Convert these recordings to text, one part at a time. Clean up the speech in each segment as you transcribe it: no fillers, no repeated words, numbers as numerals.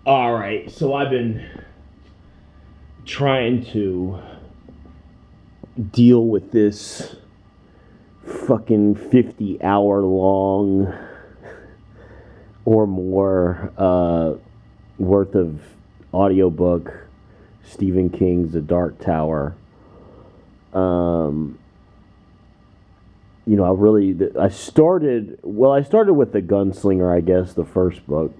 All right, so I've been trying to deal with this fucking 50-hour long or more worth of audiobook, Stephen King's The Dark Tower. I started with The Gunslinger, I guess, the first book,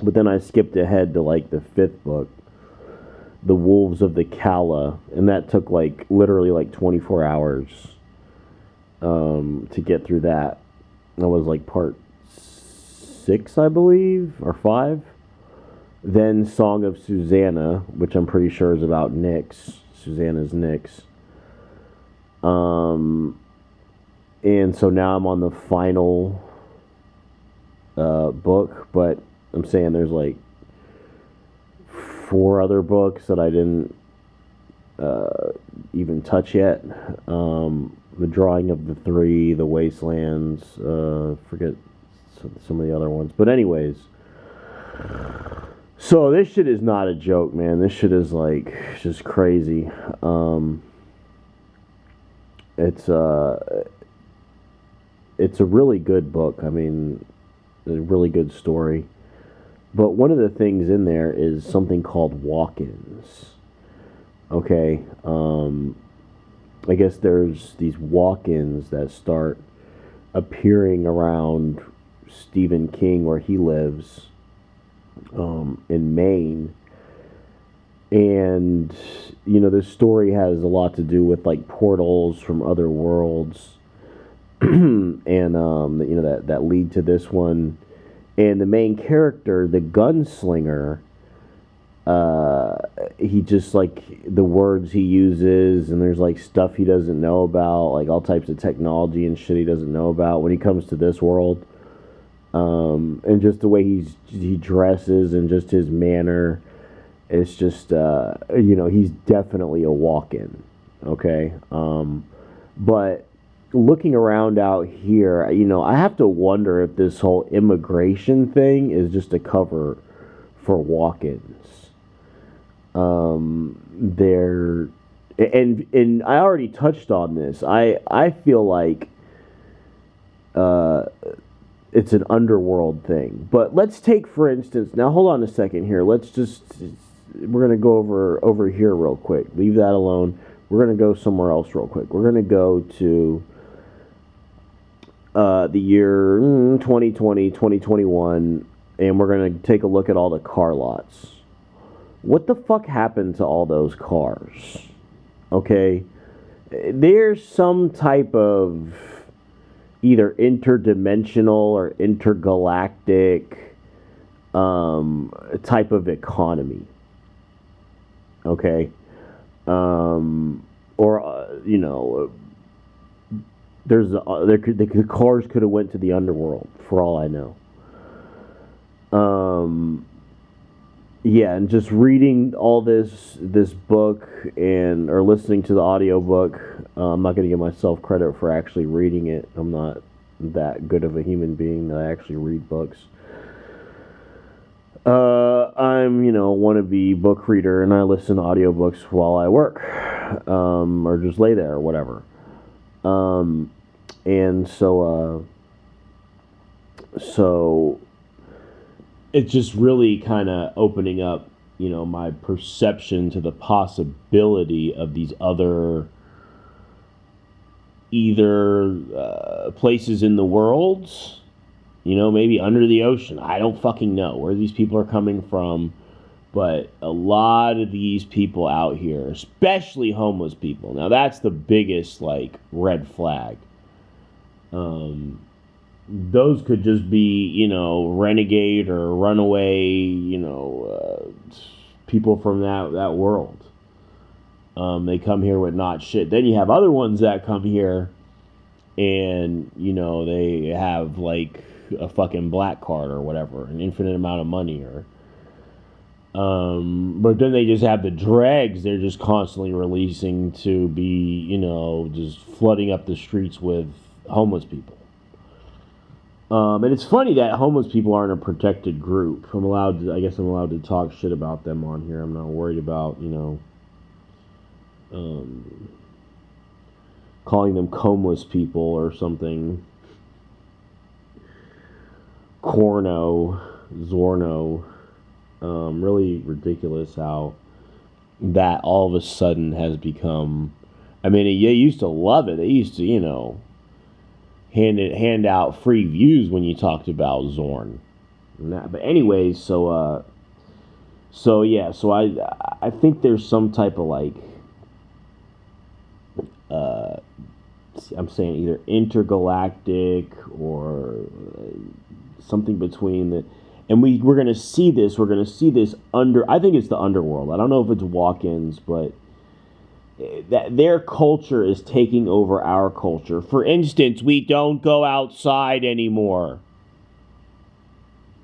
but then I skipped ahead to like the fifth book, The Wolves of the Kala, and that took like literally like 24 hours to get through that. That was like part 6, I believe, or 5. Then Song of Susanna, which I'm pretty sure is about Nyx. Susanna's Nyx. And so now I'm on the final book, but I'm saying there's like 4 other books that I didn't even touch yet. The Drawing of the Three, The Wastelands, forget some of the other ones. But anyways, so this shit is not a joke, man. This shit is like just crazy. It's a really good book. I mean, a really good story. But one of the things in there is something called walk-ins. Okay, I guess there's these walk-ins that start appearing around Stephen King, where he lives, in Maine. And, this story has a lot to do with, like, portals from other worlds. And, that lead to this one. And the main character, the gunslinger, he just, like, the words he uses, and there's, like, stuff he doesn't know about, like, all types of technology and shit he doesn't know about when he comes to this world. And just the way he dresses and just his manner, it's just, he's definitely a walk-in, okay? But looking around out here, I have to wonder if this whole immigration thing is just a cover for walk-ins. There, and I already touched on this. I feel like it's an underworld thing. But let's take, for instance, now hold on a second here. We're gonna go over here real quick. Leave that alone. We're gonna go somewhere else real quick. We're gonna go to the year 2020, 2021, and we're going to take a look at all the car lots. What the fuck happened to all those cars? Okay? There's some type of either interdimensional or intergalactic type of economy. Okay? The cars could have went to the underworld for all I know. And just reading all this book or listening to the audiobook, I'm not going to give myself credit for actually reading it. I'm not that good of a human being that I actually read books. I'm, a wannabe book reader, and I listen to audiobooks while I work, or just lay there or whatever. And so it's just really kind of opening up, my perception to the possibility of these other either places in the world, maybe under the ocean. I don't fucking know where these people are coming from. But a lot of these people out here, especially homeless people, now that's the biggest, like, red flag. Those could just be, renegade or runaway, people from that world. They come here with not shit. Then you have other ones that come here and, they have, like, a fucking black card or whatever, an infinite amount of money, or... but then they just have the dregs they're just constantly releasing to be, just flooding up the streets with homeless people. And it's funny that homeless people aren't a protected group. I guess I'm allowed to talk shit about them on here. I'm not worried about, um, calling them homeless people or something. Corno, Zorno. Really ridiculous how that all of a sudden has become. I mean, they used to love it. They used to, hand out free views when you talked about Zorn. But anyways, so I think there's some type of like, uh, I'm saying either intergalactic or something between the, and we're gonna see this. We're gonna see this under. I think it's the underworld. I don't know if it's walk-ins, but that their culture is taking over our culture. For instance, we don't go outside anymore.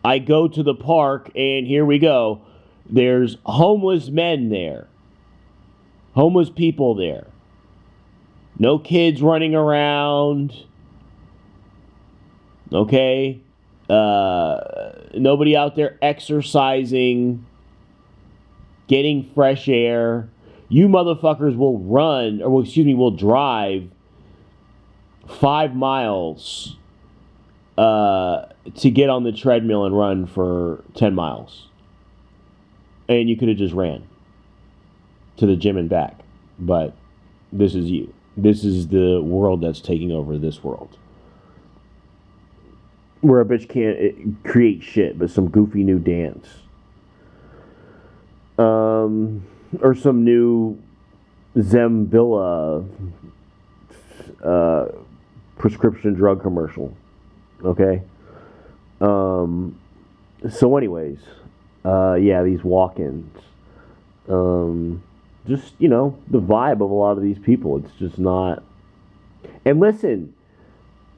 I go to the park, and here we go. There's homeless men there, homeless people there. No kids running around. Okay? Nobody out there exercising, getting fresh air. You motherfuckers will will drive 5 miles to get on the treadmill and run for 10 miles. And you could have just ran to the gym and back. But this is you. This is the world that's taking over this world. Where a bitch can't create shit, but some goofy new dance. Or some new Zembilla prescription drug commercial. Okay? So anyways, these walk-ins. Just, the vibe of a lot of these people. It's just not. And listen,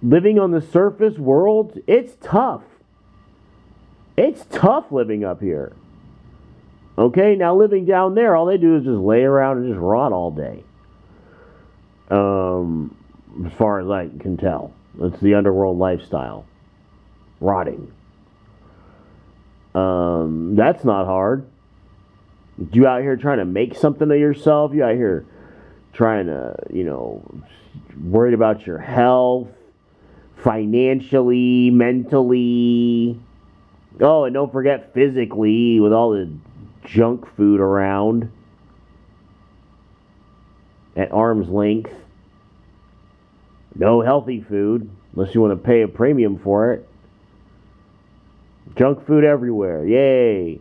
living on the surface world, it's tough. It's tough living up here. Okay, now living down there, all they do is just lay around and just rot all day. As far as I can tell. It's the underworld lifestyle. Rotting. That's not hard. You out here trying to make something of yourself. You out here trying to, worried about your health, financially, mentally. Oh, and don't forget physically with all the junk food around at arm's length. No healthy food unless you want to pay a premium for it. Junk food everywhere. Yay.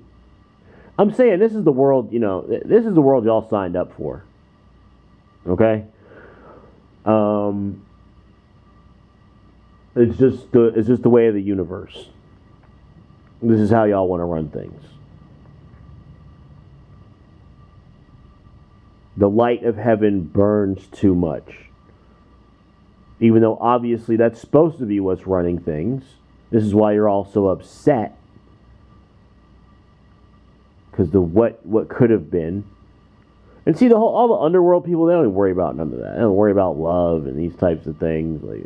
I'm saying this is the world, this is the world y'all signed up for. Okay? It's just the way of the universe. This is how y'all want to run things. The light of heaven burns too much. Even though obviously that's supposed to be what's running things. This is why you're all so upset. Because what could have been. And see, all the underworld people, they don't even worry about none of that. They don't worry about love and these types of things. Like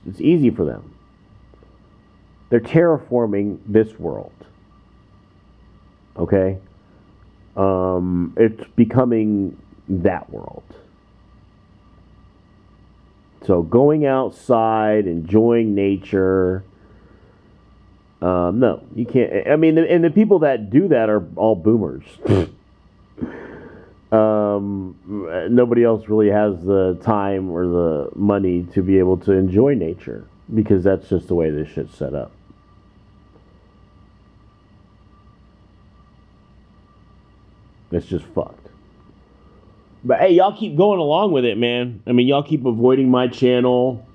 it's easy for them. They're terraforming this world. Okay? It's becoming that world. So going outside, enjoying nature. No, you can't. I mean, and the people that do that are all boomers. Nobody else really has the time or the money to be able to enjoy nature because that's just the way this shit's set up. It's just fucked. But hey, y'all keep going along with it, man. I mean, y'all keep avoiding my channel.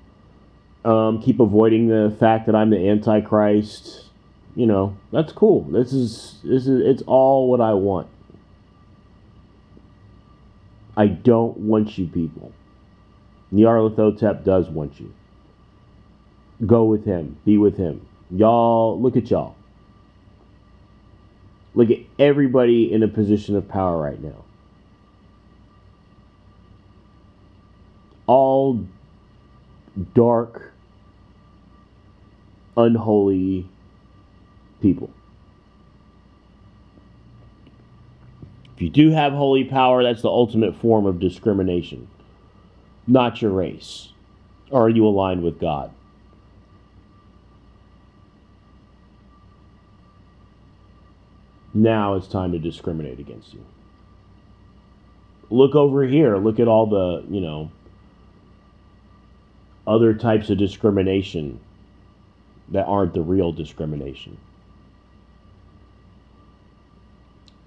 Keep avoiding the fact that I'm the Antichrist. That's cool. This is it's all what I want. I don't want you people. Nyarlathotep does want you. Go with him. Be with him. Y'all, look at y'all. Look at everybody in a position of power right now. All dark, unholy people. If you do have holy power, that's the ultimate form of discrimination. Not your race. Or are you aligned with God? Now it's time to discriminate against you. Look over here. Look at all the, other types of discrimination that aren't the real discrimination.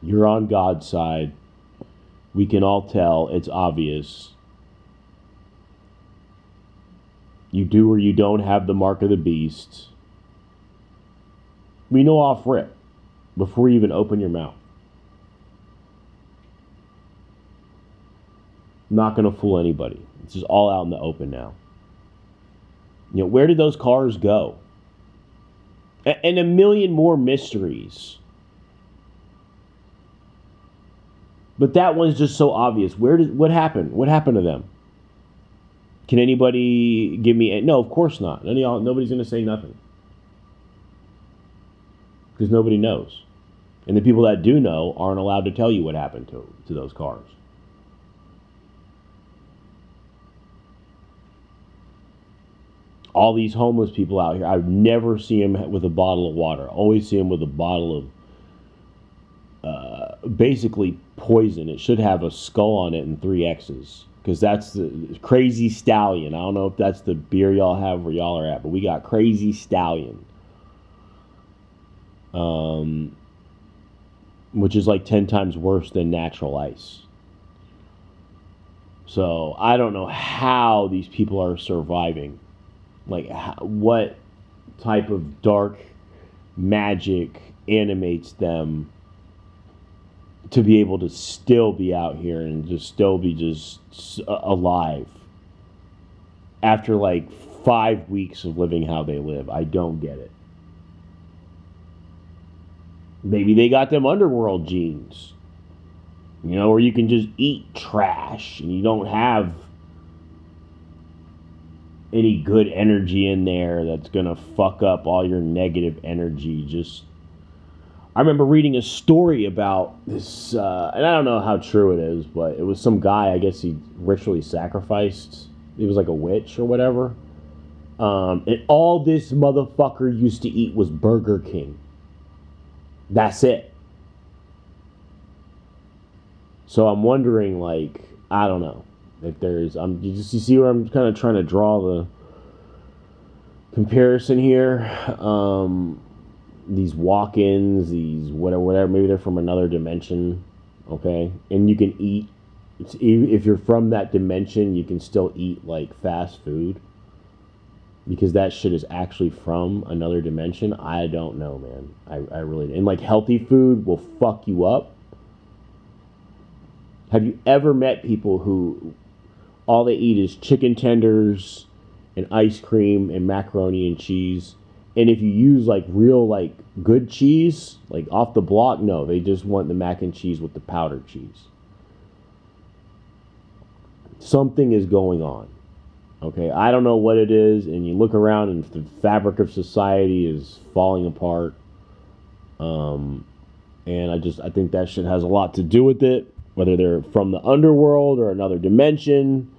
You're on God's side. We can all tell. It's obvious. You do or you don't have the mark of the beast. We know off rip before you even open your mouth. Not going to fool anybody. This is all out in the open now. Where did those cars go? And a million more mysteries. But that one's just so obvious. What happened? What happened to them? Can anybody give me no, of course not. Nobody's going to say nothing. Because nobody knows. And the people that do know aren't allowed to tell you what happened to those cars. All these homeless people out here, I would never see them with a bottle of water. I always see them with a bottle of basically poison. It should have a skull on it and 3 X's. Because that's the Crazy Stallion. I don't know if that's the beer y'all have where y'all are at, but we got Crazy Stallion. Which is like 10 times worse than natural ice. So I don't know how these people are surviving. Like, what type of dark magic animates them to be able to still be out here and just still be just alive after like 5 weeks of living how they live. I don't get it. Maybe they got them underworld genes, where you can just eat trash and you don't have any good energy in there that's gonna fuck up all your negative energy. I remember reading a story about this, and I don't know how true it is, but it was some guy, I guess he ritually sacrificed. He was like a witch or whatever. And all this motherfucker used to eat was Burger King. That's it. So I'm wondering, I don't know if there's, you see where I'm kind of trying to draw the comparison here. These walk-ins, these whatever, maybe they're from another dimension, okay? And you can eat, if you're from that dimension, you can still eat like fast food because that shit is actually from another dimension. I don't know, man. I really, and like healthy food will fuck you up. Have you ever met people who all they eat is chicken tenders and ice cream and macaroni and cheese? And if you use like real like good cheese, like off the block, no, they just want the mac and cheese with the powdered cheese. Something is going on. Okay, I don't know what it is, and you look around and the fabric of society is falling apart. And I think that shit has a lot to do with it, whether they're from the underworld or another dimension.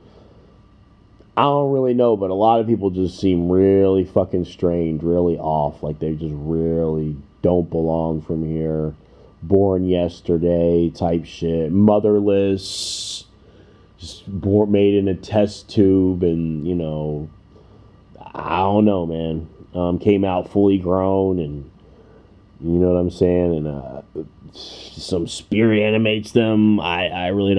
I don't really know, but a lot of people just seem really fucking strange, really off, like they just really don't belong from here. Born yesterday type shit. Motherless, just made in a test tube, and I don't know, man. Came out fully grown, and you know what I'm saying, and some spirit animates them. I really don't